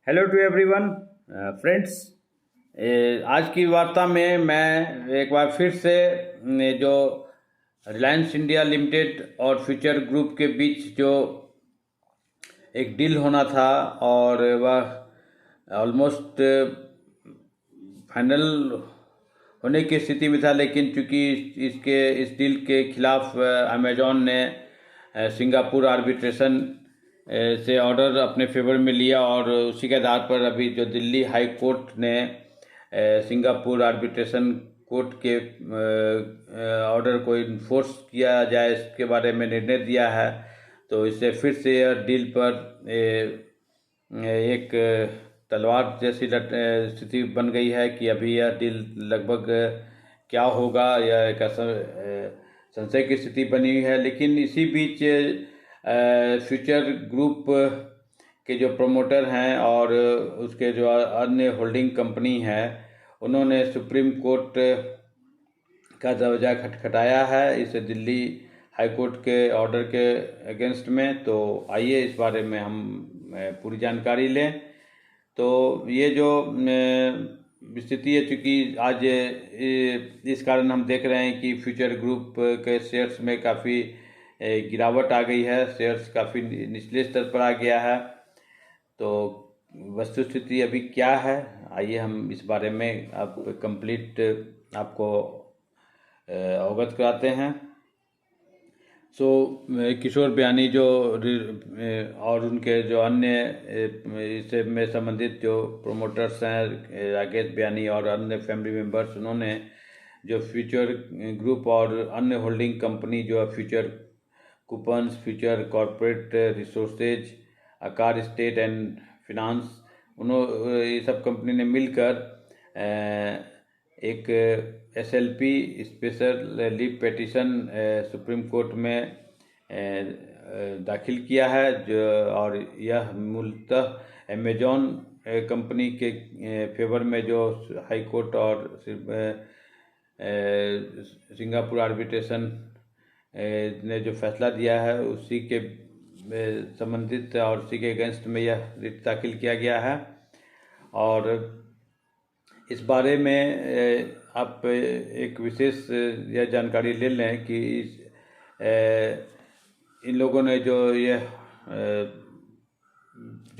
Hello to everyone friends. आज की वार्ता में मैं एक बार फिर से जो रिलायंस इंडिया लिमिटेड और फ्यूचर ग्रुप के बीच जो एक डील होना था और वह ऑलमोस्ट फाइनल होने की स्थिति में था, लेकिन चूंकि इस डील के खिलाफ अमेजॉन ने सिंगापुर आर्बिट्रेशन से ऑर्डर अपने फेवर में लिया और उसी के आधार पर अभी जो दिल्ली हाई कोर्ट ने सिंगापुर आर्बिट्रेशन कोर्ट के ऑर्डर को इन्फोर्स किया जाए इसके बारे में निर्णय दिया है। तो इससे फिर से यह डील पर एक तलवार जैसी स्थिति बन गई है कि अभी यह डील लगभग क्या होगा, यह एक संशय की स्थिति बनी हुई है। लेकिन इसी बीच फ्यूचर ग्रुप के जो प्रमोटर हैं और उसके जो अन्य होल्डिंग कंपनी है, उन्होंने सुप्रीम कोर्ट का दरवाजा खटखटाया है इस दिल्ली हाई कोर्ट के ऑर्डर के अगेंस्ट में। तो आइए इस बारे में हम पूरी जानकारी लें। तो ये जो स्थिति है, चूँकि आज इस कारण हम देख रहे हैं कि फ्यूचर ग्रुप के शेयर्स में काफ़ी गिरावट आ गई है, शेयर्स काफ़ी निचले स्तर पर आ गया है। तो वस्तुस्थिति अभी क्या है, आइए हम इस बारे में अब कंप्लीट आपको अवगत कराते हैं। किशोर बयानी जो और उनके जो अन्य इससे में संबंधित जो प्रोमोटर्स हैं, राकेश बयानी और अन्य फैमिली मेंबर्स, उन्होंने जो फ्यूचर ग्रुप और अन्य होल्डिंग कंपनी जो future coupons, future corporate resources, आकार स्टेट एंड फिनांस, ये सब कंपनी ने मिलकर एक SLP special leave petition supreme court में दाखिल किया है जो, और यह मूलतः अमेजॉन कंपनी के फेवर में जो हाई कोर्ट और सिंगापुर आर्बिट्रेशन ने जो फैसला दिया है उसी के संबंधित और उसी के अगेंस्ट में यह रिट दाखिल किया गया है। और इस बारे में आप एक विशेष यह जानकारी ले लें कि इन लोगों ने जो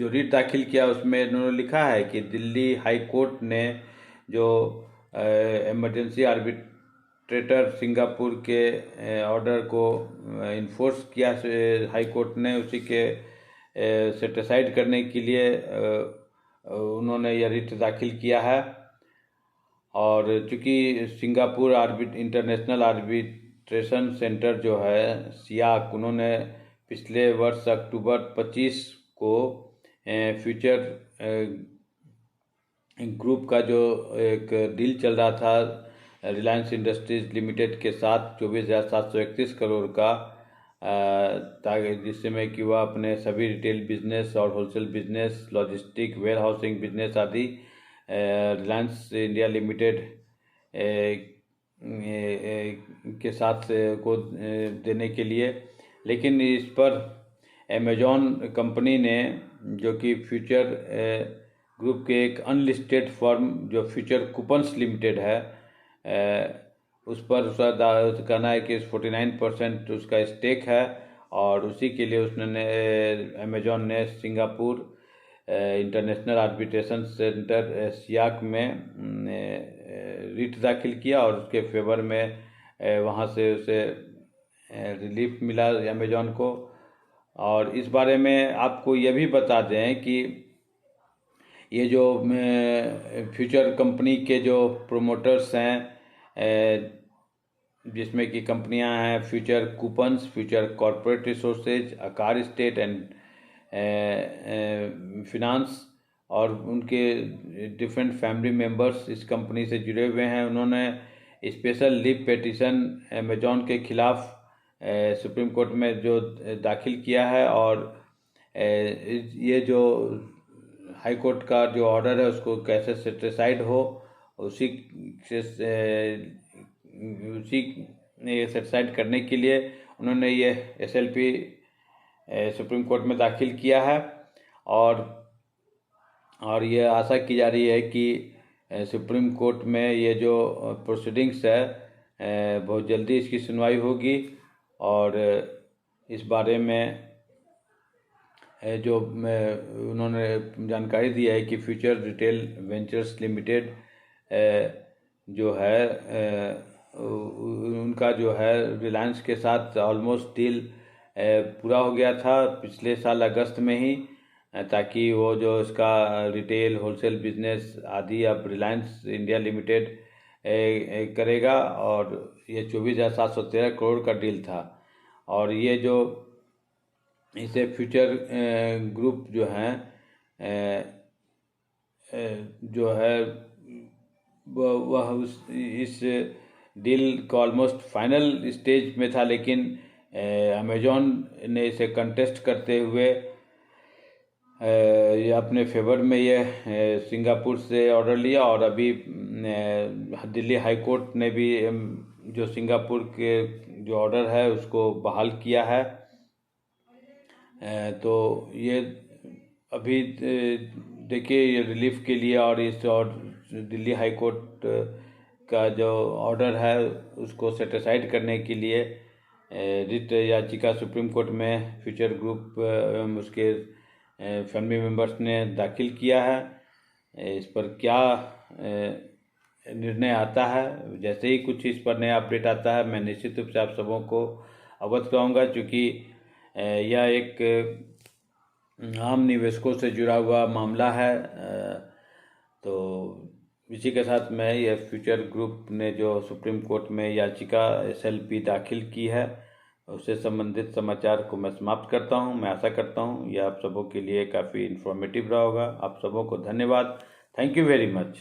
रिट दाखिल किया उसमें इन्होंने लिखा है कि दिल्ली हाई कोर्ट ने जो इमरजेंसी आर्बिट्रेटर सिंगापुर के ऑर्डर को इन्फोर्स किया हाई कोर्ट ने, उसी के सेटिसाइड करने के लिए उन्होंने यह रिट दाखिल किया है। और चूँकि सिंगापुर इंटरनेशनल आर्बिट्रेशन सेंटर जो है सियाक, उन्होंने पिछले वर्ष अक्टूबर 25 को फ्यूचर ग्रुप का जो एक डील चल रहा था रिलायंस इंडस्ट्रीज लिमिटेड के साथ 24,731 करोड़ का, ताकि जिसमें कि वह अपने सभी रिटेल बिजनेस और wholesale business, logistic, warehousing business आदि रिलायंस इंडिया लिमिटेड के साथ को देने के लिए। लेकिन इस पर अमेजॉन कंपनी ने, जो कि फ्यूचर ग्रुप के एक अनलिस्टेड फर्म जो फ्यूचर कूपन्स लिमिटेड है, उस पर उसका कहना है कि 49% उसका स्टेक है और उसी के लिए उसने अमेजॉन ने सिंगापुर इंटरनेशनल आर्बिट्रेशन सेंटर सियाक में रिट दाखिल किया और उसके फेवर में वहाँ से उसे रिलीफ मिला अमेजॉन को। और इस बारे में आपको यह भी बता दें कि ये जो फ्यूचर कंपनी के जो प्रोमोटर्स हैं, जिसमें कि कंपनियां हैं future coupons, future corporate resources, आकार स्टेट एंड फिनांस, और उनके डिफरेंट फैमिली मेंबर्स इस कंपनी से जुड़े हुए हैं, उन्होंने स्पेशल लीव पेटिशन अमेजॉन के खिलाफ सुप्रीम कोर्ट में जो दाखिल किया है। और ये जो हाई कोर्ट का जो ऑर्डर है उसको कैसे सेटिसाइड हो, उसी सेटिसाइड करने के लिए उन्होंने ये SLP सुप्रीम कोर्ट में दाखिल किया है। और और ये आशा की जा रही है कि सुप्रीम कोर्ट में ये जो प्रोसीडिंग्स है बहुत जल्दी इसकी सुनवाई होगी। और इस बारे में जो उन्होंने जानकारी दी है कि फ्यूचर रिटेल वेंचर्स लिमिटेड जो है उनका जो है रिलायंस के साथ ऑलमोस्ट डील पूरा हो गया था पिछले साल अगस्त में ही, ताकि वो जो इसका रिटेल होलसेल बिजनेस आदि अब रिलायंस इंडिया लिमिटेड करेगा। और ये 24,713 करोड़ का डील था। और ये जो इसे फ्यूचर ग्रुप जो हैं जो है वह इस डील को ऑलमोस्ट फाइनल स्टेज में था, लेकिन अमेजॉन ने इसे कंटेस्ट करते हुए ये अपने फेवर में ये सिंगापुर से ऑर्डर लिया। और अभी दिल्ली हाई कोर्ट ने भी जो सिंगापुर के जो ऑर्डर है उसको बहाल किया है। तो ये अभी देखिए ये रिलीफ के लिए और इस और दिल्ली हाई कोर्ट का जो ऑर्डर है उसको सेटिसाइड करने के लिए रिट याचिका सुप्रीम कोर्ट में फ्यूचर ग्रुप एवं उसके फैमिली मेंबर्स ने दाखिल किया है। इस पर क्या निर्णय आता है, जैसे ही कुछ इस पर नया अपडेट आता है मैं निश्चित रूप से आप सबों को अवगत कराऊंगा, क्योंकि यह एक आम निवेशकों से जुड़ा हुआ मामला है। तो इसी के साथ मैं ये फ्यूचर ग्रुप ने जो सुप्रीम कोर्ट में याचिका SLP दाखिल की है उससे संबंधित समाचार को मैं समाप्त करता हूं। मैं आशा करता हूं यह आप सबों के लिए काफ़ी इन्फॉर्मेटिव रहा होगा। आप सबों को धन्यवाद। Thank you very much.